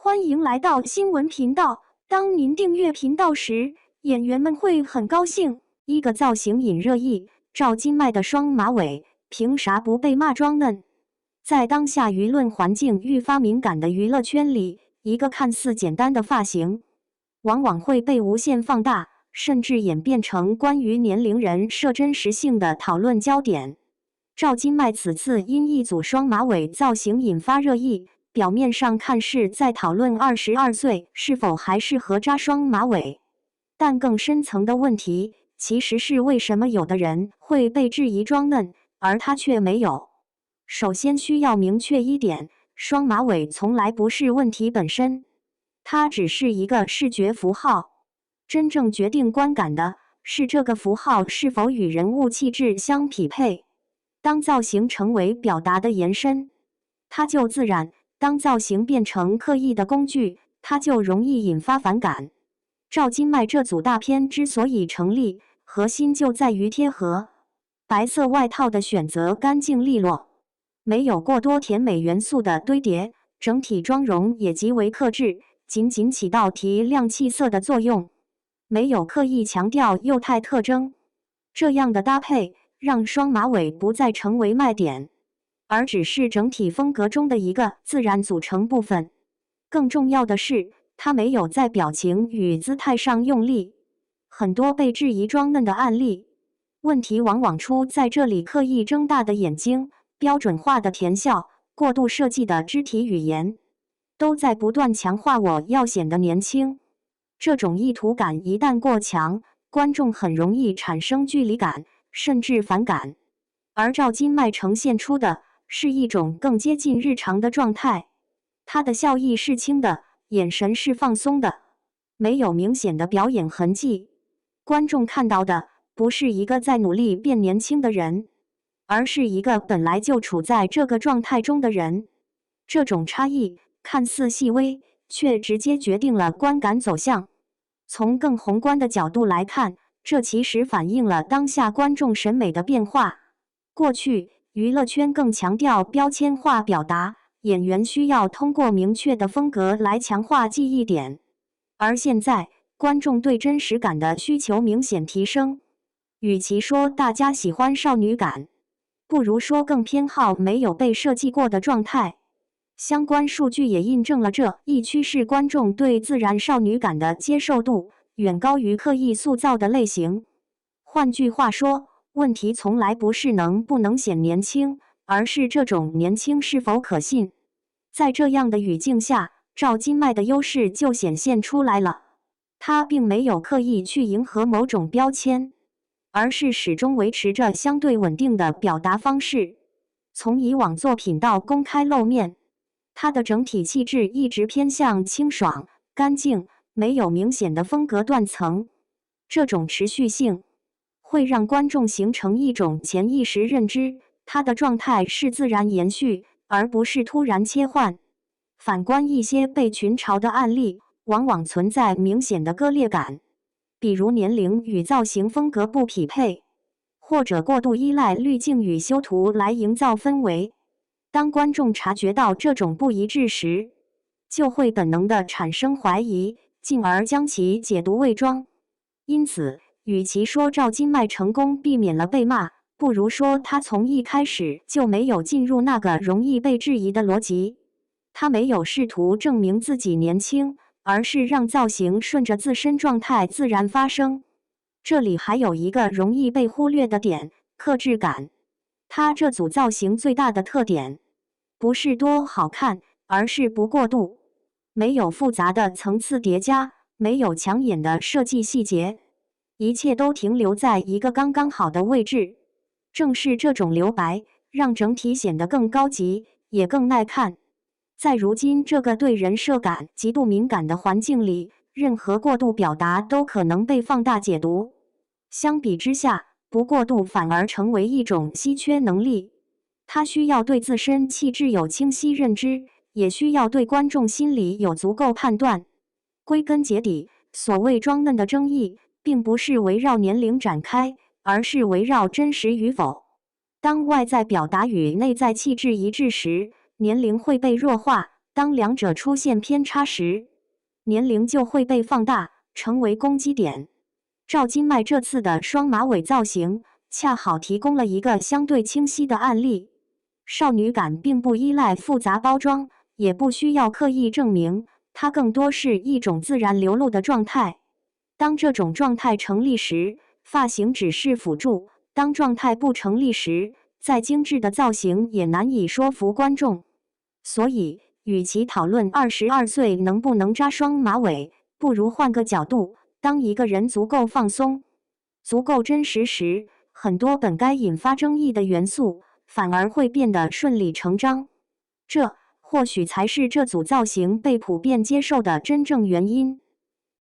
欢迎来到新闻频道。当您订阅频道时，演员们会很高兴。一个造型引热议，赵今麦的双马尾，凭啥不被骂装嫩？在当下舆论环境愈发敏感的娱乐圈里，一个看似简单的发型，往往会被无限放大，甚至演变成关于年龄人设真实性的讨论焦点。赵今麦此次因一组双马尾造型引发热议，表面上看是在讨论22岁是否还适合扎双马尾，但更深层的问题其实是为什么有的人会被质疑装嫩，而他却没有。首先需要明确一点，双马尾从来不是问题本身，它只是一个视觉符号，真正决定观感的是这个符号是否与人物气质相匹配。当造型成为表达的延伸，它就自然；当造型变成刻意的工具，它就容易引发反感。赵今麦这组大片之所以成立，核心就在于贴合。白色外套的选择干净利落，没有过多甜美元素的堆叠，整体妆容也极为克制，仅仅起到提亮气色的作用，没有刻意强调幼态特征。这样的搭配让双马尾不再成为卖点，而只是整体风格中的一个自然组成部分。更重要的是，它没有在表情与姿态上用力。很多被质疑装嫩的案例，问题往往出在这里：刻意睁大的眼睛、标准化的甜笑、过度设计的肢体语言，都在不断强化我要显得年轻。这种意图感一旦过强，观众很容易产生距离感，甚至反感。而赵今麦呈现出的是一种更接近日常的状态，他的笑意是轻的，眼神是放松的，没有明显的表演痕迹。观众看到的不是一个在努力变年轻的人，而是一个本来就处在这个状态中的人。这种差异看似细微，却直接决定了观感走向。从更宏观的角度来看，这其实反映了当下观众审美的变化。过去，娱乐圈更强调标签化表达，演员需要通过明确的风格来强化记忆点。而现在，观众对真实感的需求明显提升。与其说大家喜欢少女感，不如说更偏好没有被设计过的状态。相关数据也印证了这一趋势，观众对自然少女感的接受度远高于刻意塑造的类型。换句话说，问题从来不是能不能显年轻，而是这种年轻是否可信。在这样的语境下，赵今麦的优势就显现出来了。他并没有刻意去迎合某种标签，而是始终维持着相对稳定的表达方式。从以往作品到公开露面，他的整体气质一直偏向清爽、干净，没有明显的风格断层。这种持续性会让观众形成一种潜意识认知，他的状态是自然延续，而不是突然切换。反观一些被群嘲的案例，往往存在明显的割裂感，比如年龄与造型风格不匹配，或者过度依赖滤镜与修图来营造氛围。当观众察觉到这种不一致时，就会本能地产生怀疑，进而将其解读为装。因此，与其说赵今麦成功避免了被骂，不如说他从一开始就没有进入那个容易被质疑的逻辑。他没有试图证明自己年轻，而是让造型顺着自身状态自然发生。这里还有一个容易被忽略的点：克制感。他这组造型最大的特点，不是多好看，而是不过度。没有复杂的层次叠加，没有抢眼的设计细节，一切都停留在一个刚刚好的位置。正是这种留白，让整体显得更高级，也更耐看。在如今这个对人设感极度敏感的环境里，任何过度表达都可能被放大解读。相比之下，不过度反而成为一种稀缺能力。他需要对自身气质有清晰认知，也需要对观众心理有足够判断。归根结底，所谓装嫩的争议，并不是围绕年龄展开，而是围绕真实与否。当外在表达与内在气质一致时，年龄会被弱化，当两者出现偏差时，年龄就会被放大，成为攻击点。赵今麦这次的双马尾造型，恰好提供了一个相对清晰的案例。少女感并不依赖复杂包装，也不需要刻意证明，它更多是一种自然流露的状态。当这种状态成立时，发型只是辅助；当状态不成立时，再精致的造型也难以说服观众。所以，与其讨论22岁能不能扎双马尾，不如换个角度，当一个人足够放松、足够真实时，很多本该引发争议的元素反而会变得顺理成章。这或许才是这组造型被普遍接受的真正原因。